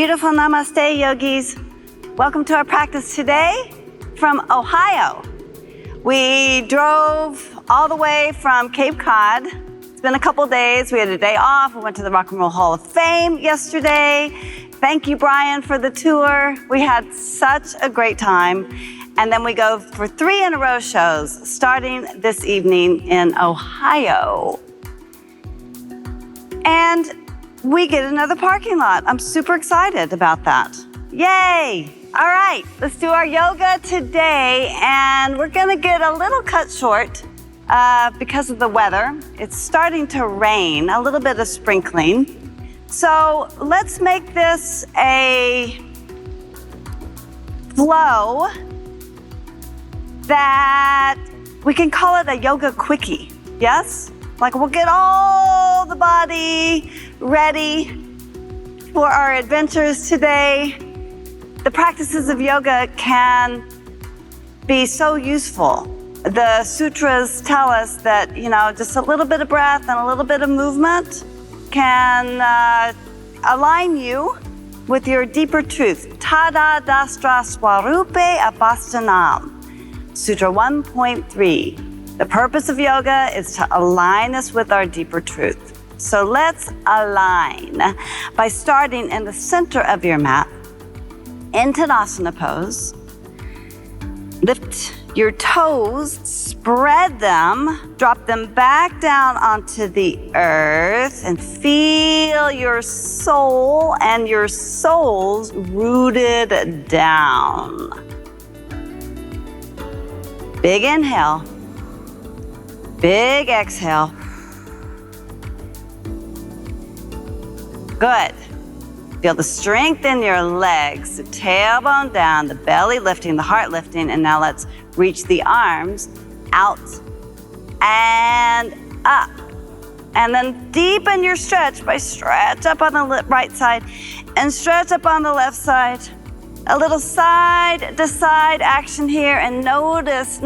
Beautiful namaste, yogis. Welcome to our practice today from Ohio. We drove all the way from Cape Cod. It's been a couple days. We had a day off. We went to the Rock and Roll Hall of Fame yesterday. Thank you, Brian, for the tour. We had such a great time. And then we go for 3 in a row shows starting this evening in Ohio. And we get another parking lot. I'm super excited about that. Yay! All right, let's do our yoga today. And we're gonna get a little cut short because of the weather. It's starting to rain, a little bit of sprinkling. So let's make this a flow that we can call it a yoga quickie, yes? Like we'll get all the body ready for our adventures today. The practices of yoga can be so useful. The sutras tell us that, just a little bit of breath and a little bit of movement can align you with your deeper truth. Tada dastra swarupe avastanam. Sutra 1.3. The purpose of yoga is to align us with our deeper truth. So let's align by starting in the center of your mat in Tadasana pose. Lift your toes, spread them, drop them back down onto the earth, and feel your soul and your soles rooted down. Big inhale, big exhale. Good. Feel the strength in your legs, the tailbone down, the belly lifting, the heart lifting, and now let's reach the arms out and up. And then deepen your stretch by stretch up on the right side and stretch up on the left side. A little side to side action here, and notice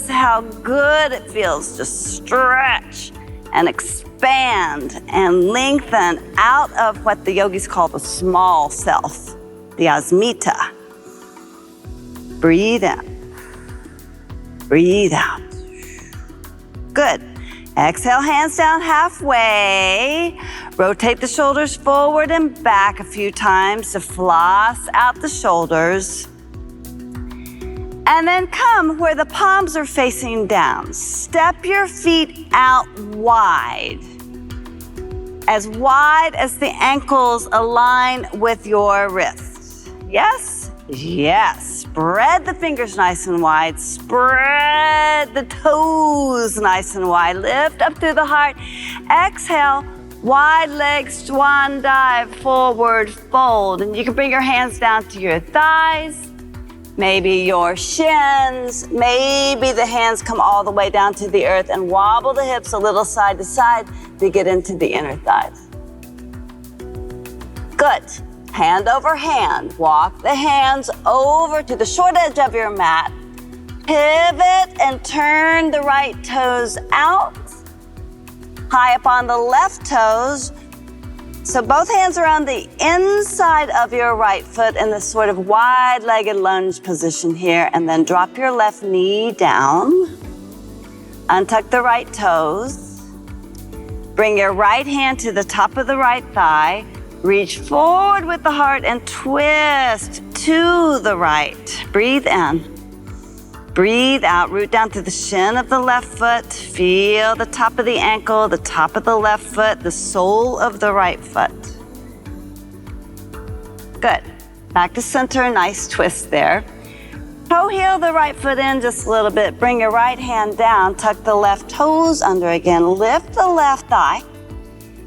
how good it feels. Just stretch and expand and lengthen out of what the yogis call the small self, the asmita. Breathe in, breathe out. Good. Exhale, hands down halfway. Rotate the shoulders forward and back a few times to floss out the shoulders. And then come where the palms are facing down. Step your feet out wide as the ankles align with your wrists. Yes? Yes. Spread the fingers nice and wide. Spread the toes nice and wide. Lift up through the heart. Exhale, wide legs, swan dive, forward fold. And you can bring your hands down to your thighs, maybe your shins, maybe the hands come all the way down to the earth, and wobble the hips a little side to side to get into the inner thighs. Good. Hand over hand. Walk the hands over to the short edge of your mat. Pivot and turn the right toes out. High up on the left toes. So both hands are on the inside of your right foot in this sort of wide-legged lunge position here, and then drop your left knee down. Untuck the right toes. Bring your right hand to the top of the right thigh. Reach forward with the heart and twist to the right. Breathe in. Breathe out. Root down to the shin of the left foot. Feel the top of the ankle, the top of the left foot, the sole of the right foot. Good. Back to center. Nice twist there. Toe heel the right foot in just a little bit. Bring your right hand down. Tuck the left toes under again. Lift the left thigh.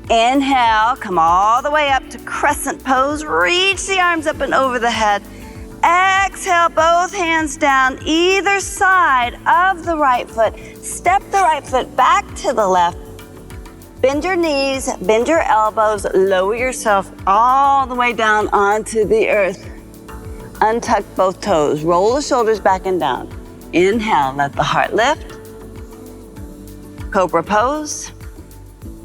Inhale, come all the way up to crescent pose. Reach the arms up and over the head. Exhale, both hands down either side of the right foot. Step the right foot back to the left. Bend your knees, bend your elbows, lower yourself all the way down onto the earth. Untuck both toes. Roll the shoulders back and down. Inhale, let the heart lift. Cobra pose.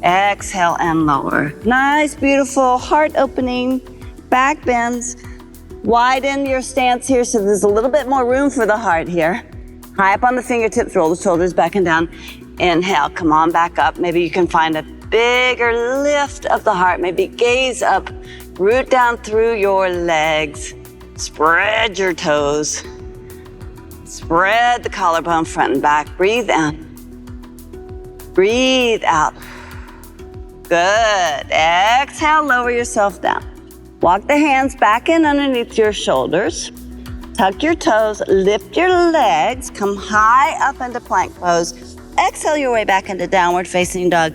Exhale and lower. Nice, beautiful heart opening. Back bends. Widen your stance here so there's a little bit more room for the heart here. High up on the fingertips, roll the shoulders back and down. Inhale, come on back up. Maybe you can find a bigger lift of the heart. Maybe gaze up, root down through your legs. Spread your toes. Spread the collarbone front and back. Breathe in. Breathe out. Good. Exhale, lower yourself down. Walk the hands back in underneath your shoulders. Tuck your toes, lift your legs, come high up into plank pose. Exhale your way back into downward facing dog.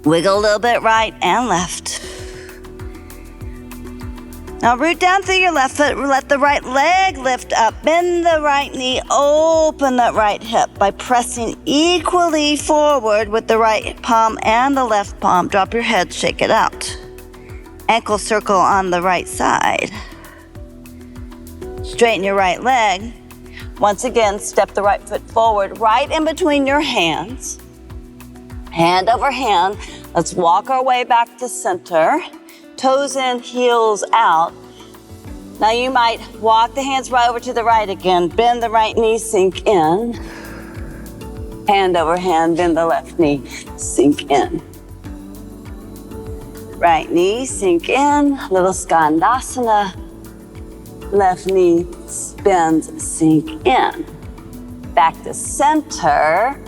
Wiggle a little bit right and left. Now root down through your left foot, let the right leg lift up, bend the right knee, open that right hip by pressing equally forward with the right palm and the left palm. Drop your head, shake it out. Ankle circle on the right side. Straighten your right leg. Once again, step the right foot forward, right in between your hands. Hand over hand. Let's walk our way back to center. Toes in, heels out. Now you might walk the hands right over to the right again. Bend the right knee, sink in. Hand over hand, bend the left knee, sink in. Right knee, sink in. Little skandasana. Left knee, bends, sink in. Back to center.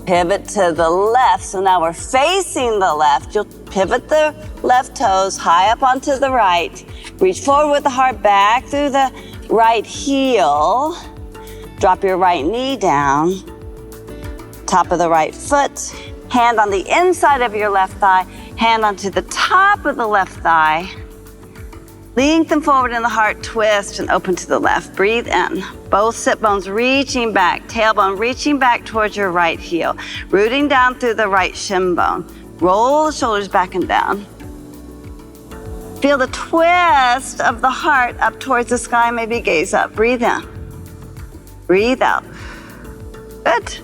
Pivot to the left. So now we're facing the left. You'll pivot the left toes high up onto the right. Reach forward with the heart back through the right heel. Drop your right knee down. Top of the right foot. Hand on the inside of your left thigh. Hand onto the top of the left thigh. Lengthen forward in the heart, twist and open to the left. Breathe in. Both sit bones reaching back, tailbone reaching back towards your right heel. Rooting down through the right shin bone. Roll the shoulders back and down. Feel the twist of the heart up towards the sky. Maybe gaze up. Breathe in. Breathe out. Good.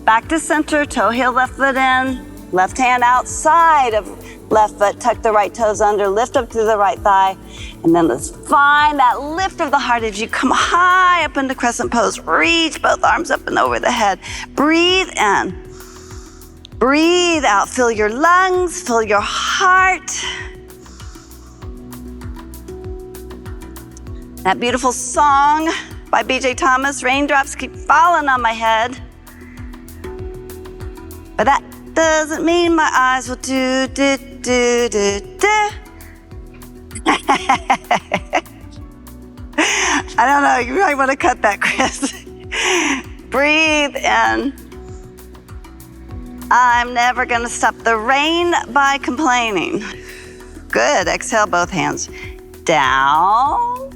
Back to center, toe heel left foot in. Left hand outside of left foot, tuck the right toes under, lift up through the right thigh. And then let's find that lift of the heart as you come high up into crescent pose. Reach both arms up and over the head. Breathe in. Breathe out. Fill your lungs, fill your heart. That beautiful song by B.J. Thomas, Raindrops Keep Falling on My Head. But that doesn't mean my eyes will do. I don't know, you might want to cut that, Chris. Breathe in. I'm never gonna stop the rain by complaining. Good, exhale both hands. Down.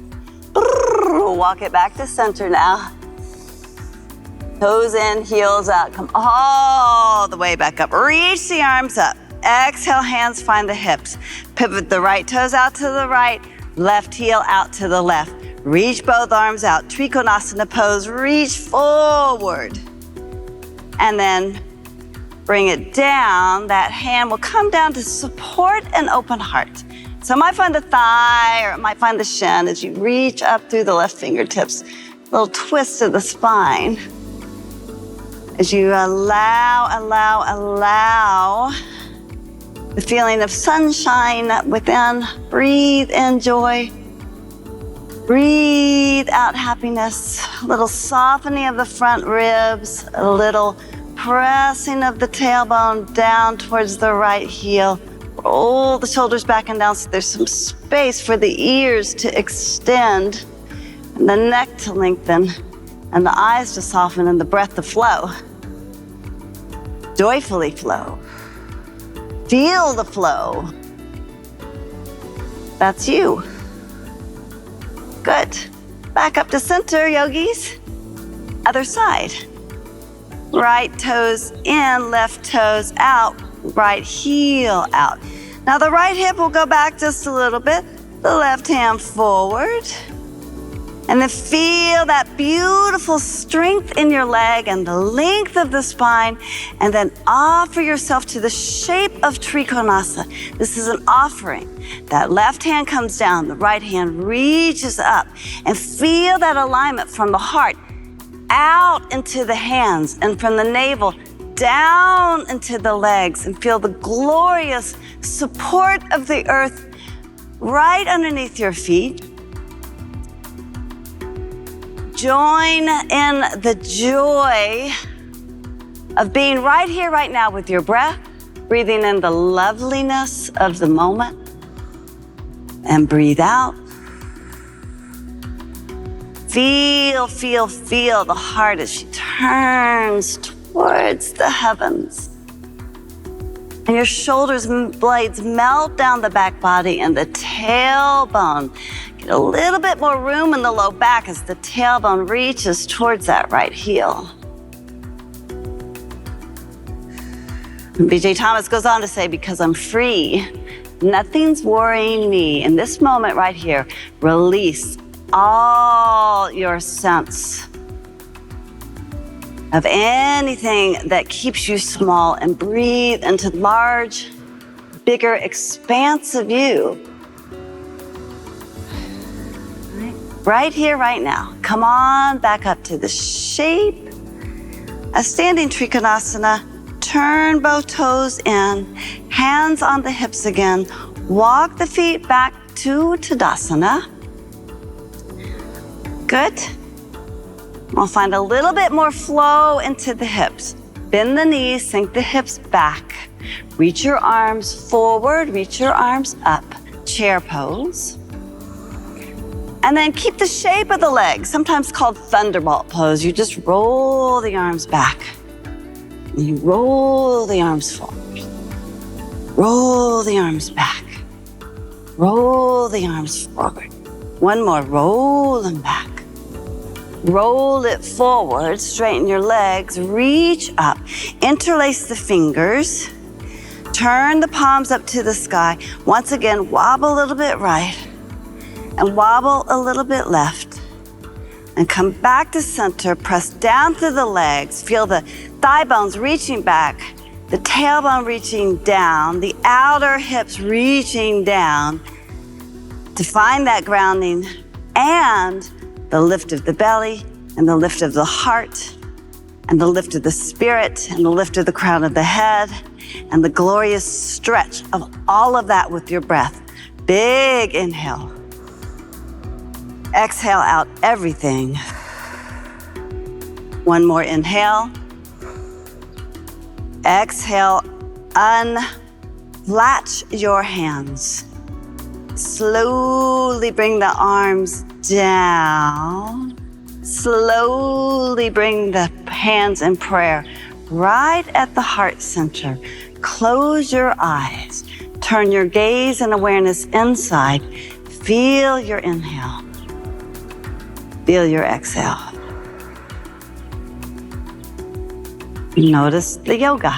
Walk it back to center now. Toes in, heels out. Come all the way back up. Reach the arms up. Exhale, hands find the hips. Pivot the right toes out to the right, left heel out to the left. Reach both arms out. Trikonasana pose, reach forward. And then bring it down. That hand will come down to support an open heart. So it might find the thigh or it might find the shin as you reach up through the left fingertips. Little twist of the spine. As you allow the feeling of sunshine within. Breathe in joy. Breathe out happiness. A little softening of the front ribs. A little pressing of the tailbone down towards the right heel. Roll the shoulders back and down so there's some space for the ears to extend and the neck to lengthen and the eyes to soften and the breath to flow. Joyfully flow. Feel the flow. That's you. Good. Back up to center, yogis. Other side. Right toes in, left toes out, right heel out. Now the right hip will go back just a little bit. The left hand forward. And then feel that beautiful strength in your leg and the length of the spine. And then offer yourself to the shape of Trikonasa. This is an offering. That left hand comes down, the right hand reaches up. And feel that alignment from the heart out into the hands and from the navel down into the legs. And feel the glorious support of the earth right underneath your feet. Join in the joy of being right here, right now with your breath, breathing in the loveliness of the moment, and breathe out. Feel the heart as she turns towards the heavens. And your shoulders blades melt down the back body and the tailbone. Get a little bit more room in the low back as the tailbone reaches towards that right heel. And B.J. Thomas goes on to say, because I'm free, nothing's worrying me. In this moment right here, release all your sense of anything that keeps you small and breathe into large, bigger, expansive you. Right here, right now. Come on back up to the shape. A standing Trikonasana. Turn both toes in, hands on the hips again. Walk the feet back to Tadasana. Good. We'll find a little bit more flow into the hips. Bend the knees, sink the hips back. Reach your arms forward, reach your arms up. Chair pose. And then keep the shape of the legs, sometimes called thunderbolt pose. You just roll the arms back. And you roll the arms forward. Roll the arms back. Roll the arms forward. One more, roll them back. Roll it forward, straighten your legs, reach up, interlace the fingers, turn the palms up to the sky. Once again, wobble a little bit right and wobble a little bit left. And come back to center, press down through the legs, feel the thigh bones reaching back, the tailbone reaching down, the outer hips reaching down to find that grounding and the lift of the belly and the lift of the heart and the lift of the spirit and the lift of the crown of the head and the glorious stretch of all of that with your breath. Big inhale. Exhale out everything. One more inhale. Exhale, unlatch your hands. Slowly bring the arms down. Slowly bring the hands in prayer right at the heart center. Close your eyes. Turn your gaze and awareness inside. Feel your inhale. Feel your exhale. Notice the yoga.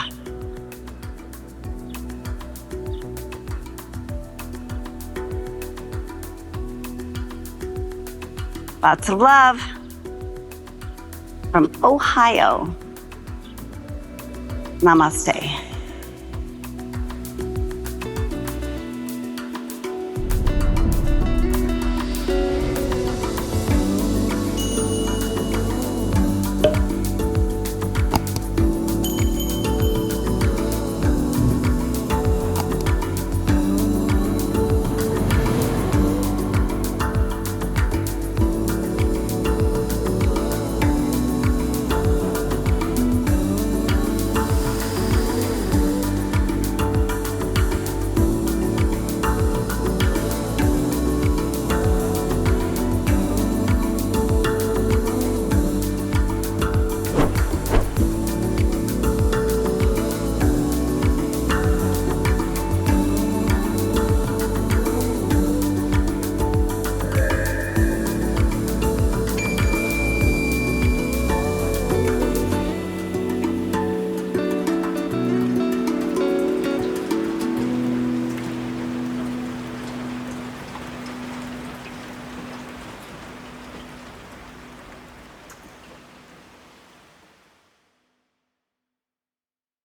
Lots of love from Ohio. Namaste.